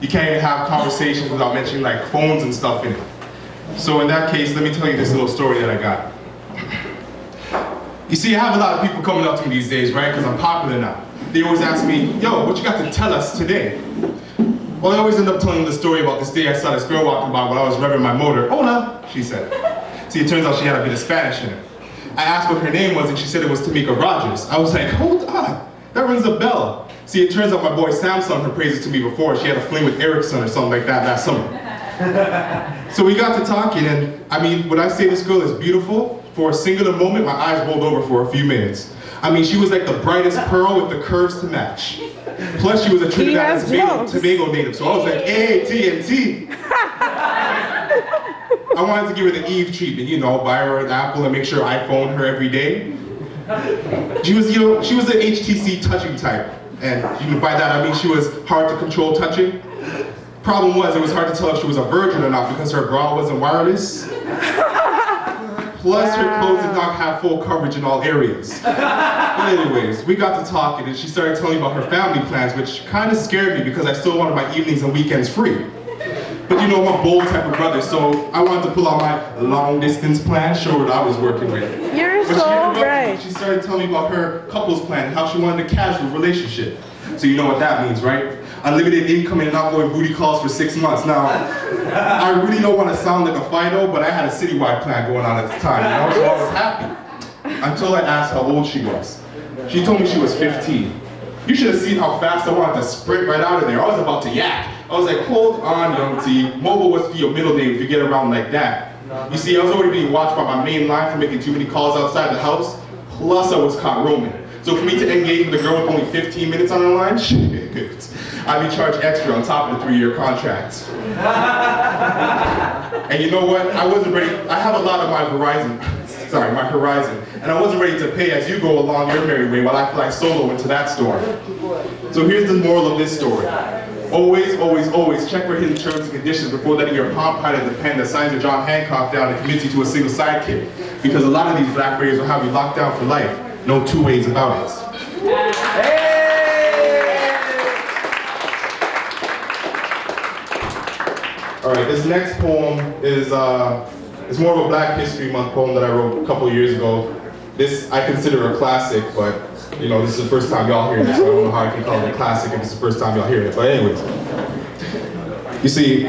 You can't even have conversations without mentioning like phones and stuff in it. So in that case, let me tell you this little story that I got. You see, I have a lot of people coming up to me these days, right? Because I'm popular now. They always ask me, yo, what you got to tell us today? Well, I always end up telling them the story about this day I saw this girl walking by while I was revving my motor. Hola, she said. See, it turns out she had a bit of Spanish in her. I asked what her name was and she said it was Tamika Rogers. I was like, hold on, that rings a bell. See, it turns out my boy Sam sung her praises to me before. She had a fling with Erickson or something like that last summer. So we got to talking, and I mean, when I say this girl is beautiful, for a singular moment, my eyes rolled over for a few minutes. I mean, she was like the brightest pearl with the curves to match. Plus, she was a Trinidad and Tobago native, so I was like, hey, TNT. I wanted to give her the Eve treatment, you know, buy her an Apple and make sure I phone her every day. She was, you know, she was the HTC touching type. And by that I mean she was hard to control touching. Problem was, it was hard to tell if she was a virgin or not because her bra wasn't wireless. Plus her clothes did not have full coverage in all areas. But anyways, we got to talking and she started telling me about her family plans, which kind of scared me because I still wanted my evenings and weekends free. But you know, I'm a bold type of brother, so I wanted to pull out my long distance plan, show her what I was working with. You're so right. She started telling me about her couples plan and how she wanted a casual relationship. So you know what that means, right? Unlimited income and outgoing booty calls for 6 months. Now, I really don't want to sound like a Fido, but I had a citywide plan going on at the time, you know, so I was happy. Until I asked how old she was. She told me she was 15. You should have seen how fast I wanted to sprint right out of there. I was about to yak. I was like, hold on, young T. Mobile was your middle name if you get around like that. You see, I was already being watched by my main line for making too many calls outside the house, plus I was caught roaming. So for me to engage with a girl with only 15 minutes on the line, shit, I'd be charged extra on top of the 3-year contract. And you know what? I wasn't ready. I have a lot of my horizon, and I wasn't ready to pay as you go along your merry way while I fly solo into that storm. So here's the moral of this story. Always, always, always check for hidden terms and conditions before letting your Palm Pilot the pen that signs your John Hancock down and commits you to a single sidekick. Because a lot of these Blackberries will have you locked down for life. No two ways about it. All right, this next poem is it's more of a Black History Month poem that I wrote a couple of years ago. This I consider a classic, but you know, this is the first time y'all hearing it, so I don't know how I can call it a classic if it's the first time y'all hearing it. But anyways, you see,